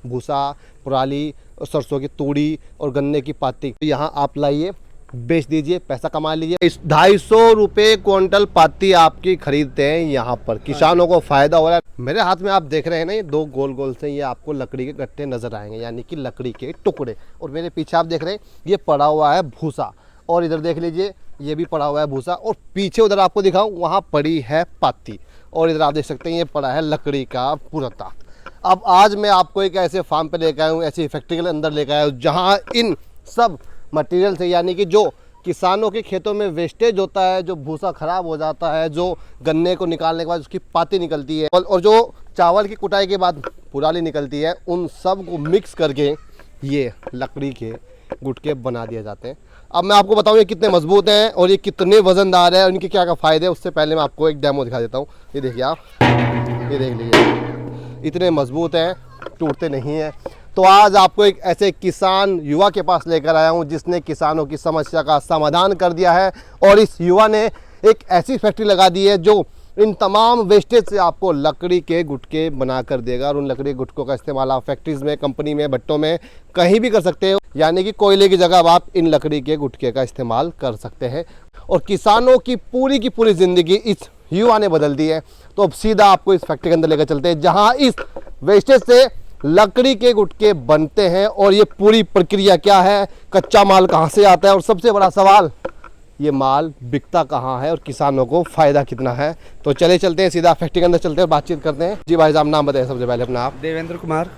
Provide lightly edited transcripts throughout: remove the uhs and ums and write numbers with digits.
भूसा, पराली, सरसों की तूड़ी और गन्ने की पाती। यहाँ आप लाइए, बेच दीजिए, पैसा कमा लीजिए। इस 250 रुपये क्विंटल पाती आपकी खरीदते हैं यहाँ पर, किसानों को फायदा हो रहा है। मेरे हाथ में आप देख रहे हैं ना, ये दो गोल गोल से ये आपको लकड़ी के गट्टे नजर आएंगे, यानी कि लकड़ी के टुकड़े। और मेरे पीछे आप देख रहे हैं ये पड़ा हुआ है भूसा, और इधर देख लीजिए ये भी पड़ा हुआ है भूसा, और पीछे उधर आपको दिखाऊं वहाँ पड़ी है पाती, और इधर आप देख सकते हैं ये पड़ा है लकड़ी का पुरता। अब आज मैं आपको एक ऐसे फार्म पे लेकर आया हूँ, ऐसी फैक्ट्री के अंदर लेकर आया हूँ जहाँ इन सब मटेरियल से, यानी कि जो किसानों के खेतों में वेस्टेज होता है, जो भूसा खराब हो जाता है, जो गन्ने को निकालने के बाद उसकी पाती निकलती है, और जो चावल की कुटाई के बाद पुराली निकलती है, उन सब को मिक्स करके ये लकड़ी के गुटके बना दिए जाते हैं। अब मैं आपको बताऊँ ये कितने मजबूत हैं और ये कितने वजनदार है, उनके क्या क्या फ़ायदे हैं। उससे पहले मैं आपको एक डेमो दिखा देता हूँ। ये देखिए आप, ये देख लीजिए, इतने मजबूत हैं, टूटते नहीं हैं। तो आज आपको एक ऐसे किसान युवा के पास लेकर आया हूं जिसने किसानों की समस्या का समाधान कर दिया है, और इस युवा ने एक ऐसी फैक्ट्री लगा दी है जो इन तमाम वेस्टेज से आपको लकड़ी के गुटके बना कर देगा। और उन लकड़ी के गुटकों का इस्तेमाल आप फैक्ट्रीज में, कंपनी में, भट्टों में कहीं भी कर सकते हो, यानी कि कोयले की जगह अब आप इन लकड़ी के गुटके का इस्तेमाल कर सकते हैं। और किसानों की पूरी ज़िंदगी इस युवा ने बदल दी है। तो अब सीधा आपको इस फैक्ट्री के अंदर लेकर चलते हैं जहाँ इस वेस्टेज से लकड़ी के गुटके बनते हैं, और ये पूरी प्रक्रिया क्या है, कच्चा माल कहाँ से आता है, और सबसे बड़ा सवाल ये माल बिकता कहाँ है और किसानों को फ़ायदा कितना है। तो चले चलते हैं, सीधा फैक्ट्री के अंदर चलते हैं और बातचीत करते हैं। जी भाई साहब, नाम बताएं सबसे पहले अपना। आप? देवेंद्र कुमार।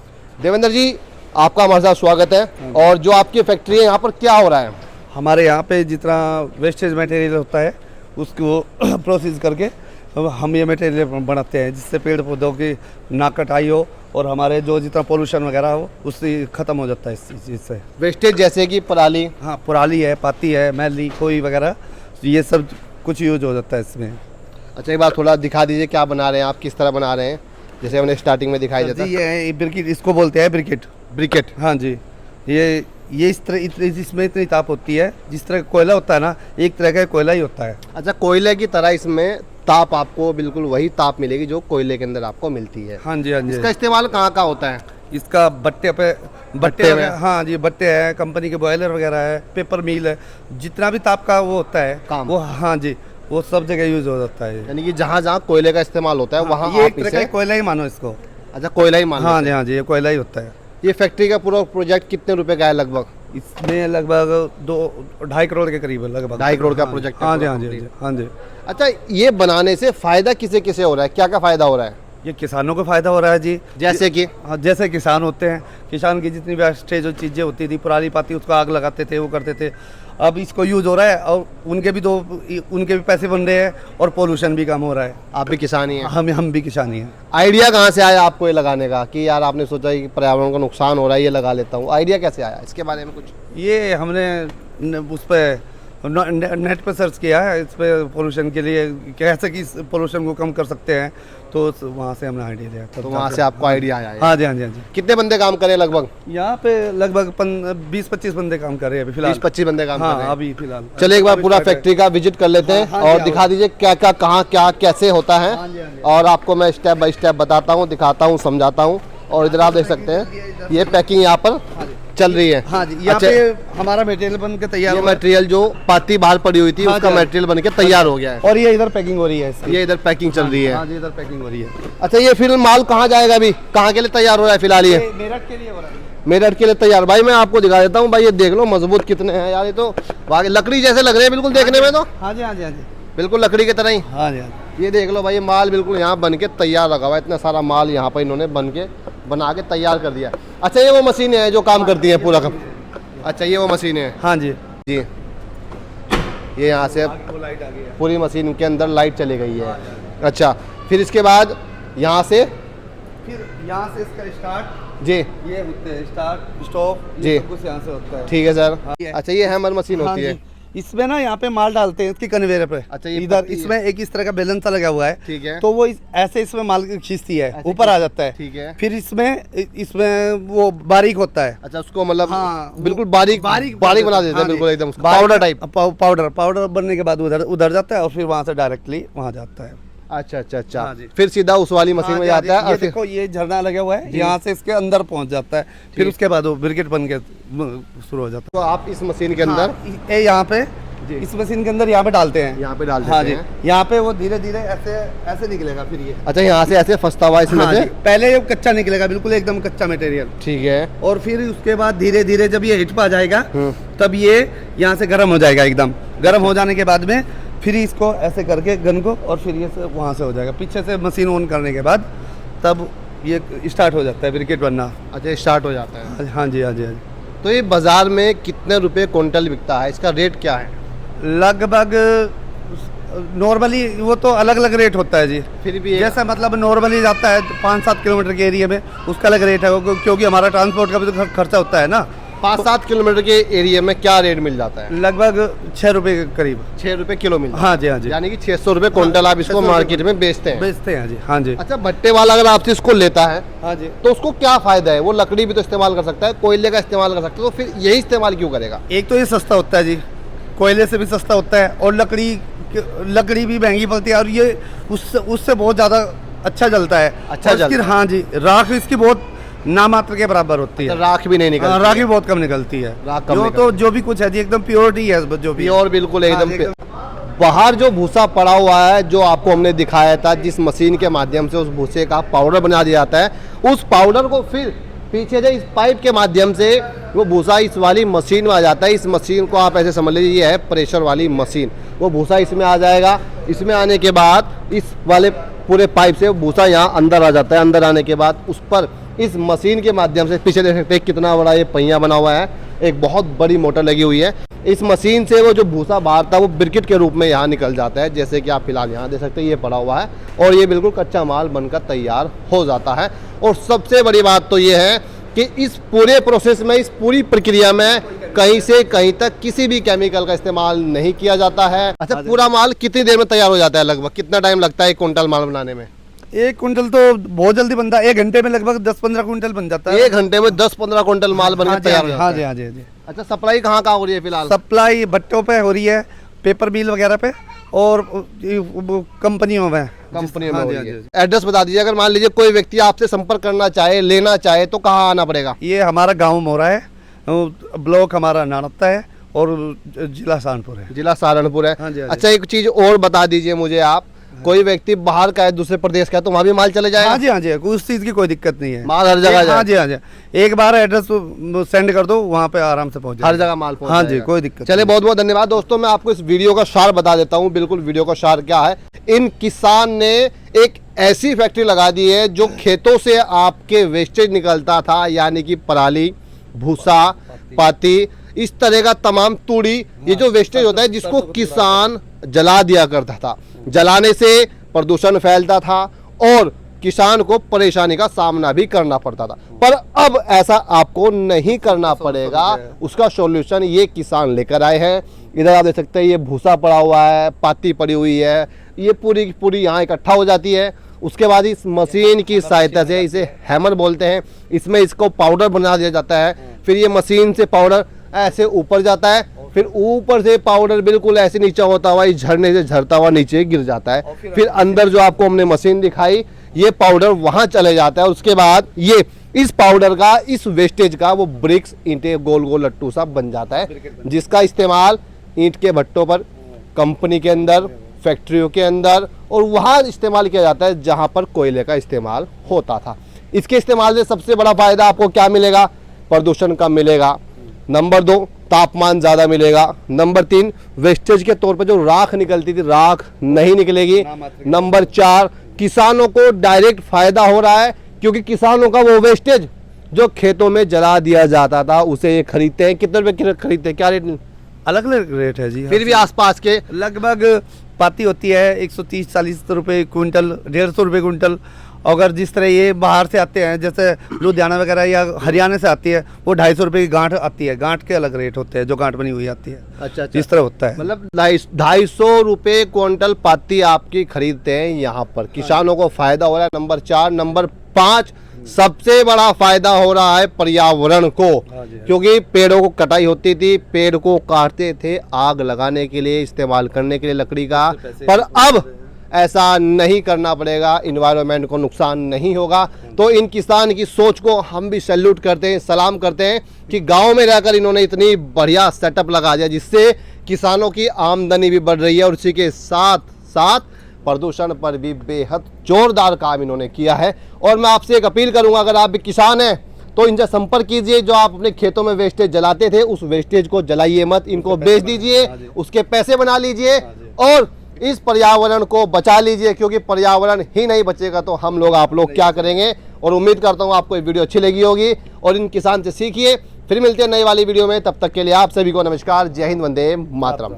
देवेंद्र जी, आपका हमारे साथ स्वागत है। और जो आपकी फैक्ट्री है यहाँ पर क्या हो रहा है? हमारे यहाँ पे जितना वेस्टेज मटेरियल होता है उसको प्रोसेस करके हम ये मटेरियल बनाते हैं, जिससे पेड़ पौधों की ना कटाई हो और हमारे जो जितना पोल्यूशन वगैरह हो उससे ख़त्म हो जाता है इस चीज़ से। वेस्टेज जैसे कि पराली? हाँ, पराली है, पाती है, मैली, खोई वगैरह, ये सब कुछ यूज हो जाता है इसमें। अच्छा, एक बार थोड़ा दिखा दीजिए क्या बना रहे हैं आप, किस तरह बना रहे हैं, जैसे हमने स्टार्टिंग में दिखाई देता। ये ब्रिकेट, इसको बोलते हैं ब्रिकेट। ब्रिकेट? हाँ जी। ये इस तरह इसमें इतनी ताप होती है, जिस तरह कोयला होता है ना, एक तरह का कोयला ही होता है। अच्छा, कोयले की तरह इसमें ताप, आपको बिल्कुल वही ताप मिलेगी जो कोयले के अंदर आपको मिलती है। हाँ जी, हाँ जी। इसका इस्तेमाल कहाँ कहाँ होता है? इसका बट्टे में? हाँ जी, बट्टे है, कंपनी के बॉयलर वगैरह है, पेपर मिल है, जितना भी ताप का वो होता है काम, वो हाँ जी, वो सब जगह यूज हो जाता है। यानी कि जहाँ जहाँ कोयले का इस्तेमाल होता है वहाँ ये आप एक तरह का कोयला ही मानो इसको। अच्छा, कोयला ही मानो। हाँ जी, हाँ जी, ये कोयला ही होता है। ये फैक्ट्री का पूरा प्रोजेक्ट कितने रुपए का है लगभग? इसमें लगभग 2-2.5 करोड़ के करीब है, लगभग 2.5 करोड़ का प्रोजेक्ट है। हाँ जी, हाँ जी, हाँ जी। अच्छा, ये बनाने से फायदा किसे किसे हो रहा है, क्या क्या फायदा हो रहा है? ये किसानों को फायदा हो रहा है जी। जैसे कि? हाँ, जैसे किसान होते हैं, किसान की जितनी वेस्टेज जो चीज़ें होती थी, पुरानी पाती, उसको आग लगाते थे, वो करते थे। अब इसको यूज हो रहा है और उनके भी पैसे बन रहे हैं और पोल्यूशन भी कम हो रहा है। आप भी किसान ही हैं? हम भी किसान ही हैं। आइडिया कहाँ से आया आपको ये लगाने का, कि यार आपने सोचा कि पर्यावरण को नुकसान हो रहा है, ये लगा लेता हूँ? आइडिया कैसे आया, इसके बारे में कुछ? ये हमने उस पर नेट पर सर्च किया है, इस पर पोल्यूशन के लिए कैसे कि पोल्यूशन को कम कर सकते हैं, तो वहाँ से हमने आइडिया लिया। तो वहाँ से आपको आइडिया आया है? हाँ जी, हाँ जी, हाँ जी। कितने बंदे काम करें लगभग यहाँ पे? लगभग 20-25 बंदे काम कर रहे हैं अभी फिलहाल। 20-25 बंदे काम कर रहे हैं अभी फिलहाल। चलिए एक बार पूरा फैक्ट्री का विजिट कर लेते हैं और दिखा दीजिए क्या क्या कहाँ क्या कैसे होता है, और आपको मैं स्टेप बाय स्टेप बताता हूँ, दिखाता हूँ, समझाता हूँ। और इधर आप देख सकते हैं ये पैकिंग यहाँ पर चल रही है। हाँ जी, यहाँ पे हमारा मटेरियल बन के तैयार, ये मटेरियल जो पाती बाहर पड़ी हुई थी उसका मटेरियल बन के तैयार हो गया है, और ये इधर पैकिंग हो रही है इसकी। ये इधर पैकिंग चल रही है। हाँ जी, इधर पैकिंग हो रही है। अच्छा, ये फिर माल कहाँ जाएगा, अभी कहाँ के लिए तैयार हो रहा है फिलहाल? ये मेरठ के लिए हो रहा है। मेरठ के लिए तैयार। भाई मैं आपको दिखा देता हूँ, भाई ये देख लो मजबूत कितने हैं यार, ये तो लकड़ी जैसे लग रहे हैं बिल्कुल देखने में। तो हाँ जी, हाँ जी, हाँ जी, बिल्कुल लकड़ी की तरह ही। हाँ जी, हाँ जी। ये देख लो भाई, ये माल बिल्कुल यहाँ बन के तैयार रखा हुआ है, इतना सारा माल यहाँ पर इन्होंने बना के तैयार कर दिया। अच्छा, ये वो मशीनें हैं जो काम करती हैं पूरा काम? अच्छा, ये वो मशीनें हैं? हाँ जी, जी। ये यहाँ से पूरी मशीन के अंदर लाइट चली गई है। अच्छा, फिर इसके बाद यहाँ से इसका स्टार्ट जी, ये होते हैं स्टार्ट स्टॉप, जी, सब कुछ यहाँ से होता है। ठीक है सर। अच्छा, ये हैमर मशीन होती है? इसमें ना यहाँ पे माल डालते हैं इसकी कन्वेयर पे। अच्छा, ये इधर इसमें एक इस तरह का बेलन सा लगा हुआ है, ठीक है, तो वो ऐसे इसमें माल खींचती है, ऊपर आ जाता है, ठीक है। फिर इसमें वो बारीक होता है। अच्छा, उसको मतलब हाँ, बिल्कुल बारीक बना देते हैं, बिल्कुल एकदम पाउडर टाइप। पाउडर बनने के बाद उधर जाता है और फिर वहाँ से डायरेक्टली वहाँ जाता है। अच्छा अच्छा अच्छा, हाँ जी। फिर सीधा उस वाली मशीन में जाता है ये और फिर देखो ये झरना लगा हुआ है, यहाँ से इसके अंदर पहुंच जाता है, फिर उसके बाद वो ब्रिकेट बन के शुरू हो जाता तो आप इस मशीन के है। अंदर हाँ, ये यहाँ पे इस मशीन के अंदर यहाँ पे डालते हैं, यहाँ पे डाल हाँ देते जी, हैं। यहाँ पे वो धीरे धीरे ऐसे ऐसे निकलेगा फिर ये। अच्छा, यहाँ से ऐसे फंसता हुआ इसमें हाँ से, जी, पहले ये कच्चा निकलेगा, बिल्कुल एकदम कच्चा मटेरियल, ठीक है। और फिर उसके बाद धीरे धीरे जब ये हिट पे आ जाएगा हम्म। तब ये यहाँ से गर्म हो जाएगा, एकदम गर्म हो जाने के बाद में फिर इसको ऐसे करके गन को, और फिर ये वहाँ से हो जाएगा पीछे से मशीन ऑन करने के बाद, तब ये स्टार्ट हो जाता है ब्रिकेट बनना। अच्छा, स्टार्ट हो जाता है। हाँ जी हाँ जी हाँ जी। तो ये बाजार में कितने रुपए क्विंटल बिकता है, इसका रेट क्या है? लगभग नॉर्मली वो तो अलग अलग रेट होता है जी, फिर भी जैसा मतलब नॉर्मली जाता है 5-7 किलोमीटर के एरिया में, उसका अलग रेट है वो, क्योंकि हमारा ट्रांसपोर्ट का भी तो खर्चा होता है ना। 5-7 किलोमीटर के एरिया में क्या रेट मिल जाता है? लगभग 6 रुपए के करीब। 6 रुपए किलो मिलता है। हाँ जी हाँ जी, यानी कि 600 रुपए क्विंटल आप इसको 600 मार्केट में बेचते हैं। बेचते हैं जी। हाँ जी अच्छा, भट्टे वाला अगर आपसे इसको लेता है हाँ जी। तो उसको क्या फायदा है? वो लकड़ी भी तो इस्तेमाल कर सकता है, कोयले का इस्तेमाल कर सकता है, तो फिर यही इस्तेमाल क्यों करेगा? एक तो ये सस्ता होता है जी, कोयले से भी सस्ता होता है, और लकड़ी भी महंगी पड़ती है, और ये उससे बहुत ज़्यादा अच्छा जलता है। अच्छा और इसकी- जलता है। हाँ जी, राख इसकी बहुत नामात्र के बराबर होती है। तो राख भी नहीं हाँ, निकलती राख है। भी बहुत कम निकलती है। राख कम जो निकलती तो जो भी कुछ है जी एकदम प्योरिटी है जो भी। प्योर बिल्कुल हाँ, एकदम एकदम। बाहर जो भूसा पड़ा हुआ है, जो आपको हमने दिखाया था, जिस मशीन के माध्यम से उस भूसे का पाउडर बना दिया जाता है, उस पाउडर को फिर पीछे जो इस पाइप के माध्यम से वो भूसा इस वाली मशीन में आ जाता है। इस मशीन को आप ऐसे समझ लीजिए, ये है प्रेशर वाली मशीन। वो भूसा इसमें आ जाएगा, इसमें आने के बाद इस वाले पूरे पाइप से भूसा यहाँ अंदर आ जाता है। अंदर आने के बाद उस पर इस मशीन के माध्यम से, पीछे देख सकते हैं कितना बड़ा ये पहिया बना हुआ है, एक बहुत बड़ी मोटर लगी हुई है। इस मशीन से वो जो भूसा बाहर था वो ब्रिकेट के रूप में यहाँ निकल जाता है, जैसे कि आप फिलहाल यहाँ देख सकते हैं ये पड़ा हुआ है, और ये बिल्कुल कच्चा माल बनकर तैयार हो जाता है। और सबसे बड़ी बात तो ये है कि इस पूरे प्रोसेस में, इस पूरी प्रक्रिया में कहीं से कहीं तक किसी भी केमिकल का इस्तेमाल नहीं किया जाता है। अच्छा, पूरा माल कितनी देर में तैयार हो जाता है? लगभग कितना टाइम लगता है एक क्विंटल माल बनाने में? 1 कुंटल तो बहुत जल्दी बनता है, 1 घंटे में लगभग 10-15 कुंटल बन जाता है। 1 घंटे में 10-15 क्विंटल माल बनकर तैयार हो जाता हाँ है। जी हाँ जी हाँ जी। अच्छा, सप्लाई कहाँ कहाँ हो रही है फिलहाल? सप्लाई भट्टों पे हो रही है, पेपर मिल वगैरह पे, और कंपनियों में। कंपनी में हाँ हो जी, रही हाँ है। जी। एड्रेस बता दीजिए, अगर मान लीजिए कोई व्यक्ति आपसे संपर्क करना चाहे, लेना चाहे, तो कहाँ आना पड़ेगा? ये हमारा गांव मोरा है, ब्लॉक हमारा नानत्ता है, और जिला सहारनपुर है। जिला सहारनपुर है। हाँ जी, हाँ जी। अच्छा, एक चीज और बता दीजिए मुझे आप, कोई व्यक्ति बाहर का है, दूसरे प्रदेश का है, तो वहाँ भी माल चले जाएगा? हाँ जी हाँ जी, उस चीज़ की कोई दिक्कत नहीं है, माल हर जगह हाँ जाए? जी हाँ जी, एक बार एड्रेस सेंड कर दो, वहाँ पे आराम से पहुँच हर जगह माल पहुंच हाँ जी, जाएगा। कोई दिक्कत चलिए, नहीं। बहुत बहुत धन्यवाद दोस्तों। मैं आपको इस वीडियो का सार बता देता हूँ, बिल्कुल वीडियो का सार क्या है। इन किसान ने एक ऐसी फैक्ट्री लगा दी है जो खेतों से आपके वेस्टेज निकलता था, यानी कि पराली, भूसा, पाती, इस तरह का तमाम तूड़ी, ये जो वेस्टेज होता है जिसको किसान जला दिया करता था। जलाने से प्रदूषण फैलता था और किसान को परेशानी का सामना भी करना पड़ता था, पर अब ऐसा आपको नहीं करना पड़ेगा। उसका सॉल्यूशन ये किसान लेकर आए हैं। इधर आप देख सकते हैं ये भूसा पड़ा हुआ है, पाती पड़ी हुई है, ये पूरी की पूरी यहाँ इकट्ठा हो जाती है। उसके बाद इस मशीन की सहायता से, इसे हैमर बोलते हैं, इसमें इसको पाउडर बना दिया जाता है। फिर ये मशीन से पाउडर ऐसे ऊपर जाता है, फिर ऊपर से पाउडर बिल्कुल ऐसे नीचे होता हुआ इस झरने से झरता हुआ नीचे गिर जाता है। फिर अंदर जो आपको हमने मशीन दिखाई, ये पाउडर वहां चले जाता है। उसके बाद ये इस पाउडर का, इस वेस्टेज का वो ब्रिक्स, ईंटें, गोल गोल लट्टू सा बन जाता है, जिसका इस्तेमाल ईंट के भट्टों पर, कंपनी के अंदर, फैक्ट्रियों के अंदर, और वहाँ इस्तेमाल किया जाता है जहाँ पर कोयले का इस्तेमाल होता था। इसके इस्तेमाल से सबसे बड़ा फायदा आपको क्या मिलेगा? प्रदूषण कम मिलेगा। नंबर 2, तापमान ज़्यादा मिलेगा। नंबर 3, वेस्टेज के तौर पर जो राख निकलती थी, राख नहीं निकलेगी। नंबर 4, किसानों को डायरेक्ट फायदा हो रहा है, क्योंकि किसानों का वो वेस्टेज जो खेतों में जला दिया जाता था, उसे ये खरीदते हैं। कितने रुपए खरीदते हैं? क्या रेट? अलग अलग रेट है जी। फिर भी आसपास के लगभग पाती होती है 130-40 रुपए क्विंटल, 150 रुपए क्विंटल। अगर जिस तरह ये बाहर से आते हैं, जैसे लुधियाना वगैरह या हरियाणा से आती है, वो 250 रुपए की गांठ आती है। गांठ के अलग रेट होते हैं, जो गांठ बनी हुई आती है। अच्छा, इस तरह होता है। मतलब 250 रुपए क्विंटल पाती आपकी खरीदते हैं यहाँ पर। किसानों को फायदा हो रहा है। नंबर 4। नंबर 5, सबसे बड़ा फायदा हो रहा है पर्यावरण को, क्योंकि पेड़ों को कटाई होती थी, पेड़ को काटते थे आग लगाने के लिए, इस्तेमाल करने के लिए लकड़ी का, पर अब ऐसा नहीं करना पड़ेगा, इन्वायरमेंट को नुकसान नहीं होगा। तो इन किसान की सोच को हम भी सैल्यूट करते हैं, सलाम करते हैं कि गांव में रहकर इन्होंने इतनी बढ़िया सेटअप लगा दिया जिससे किसानों की आमदनी भी बढ़ रही है और उसी के साथ साथ प्रदूषण पर भी बेहद जोरदार काम इन्होंने किया है। और मैं आपसे एक अपील करूंगा, अगर आप भी किसान हैं तो इनसे संपर्क कीजिए। जो आप अपने खेतों में वेस्टेज जलाते थे उस वेस्टेज को जलाइए मत, इनको बेच दीजिए, उसके पैसे बना लीजिए और इस पर्यावरण को बचा लीजिए, क्योंकि पर्यावरण ही नहीं बचेगा तो हम लोग आप लोग क्या करेंगे। और उम्मीद करता हूँ आपको ये वीडियो अच्छी लगी होगी और इन किसान से सीखिए। फिर मिलते हैं नई वाली वीडियो में, तब तक के लिए आप सभी को नमस्कार, जय हिंद, वंदे मातरम।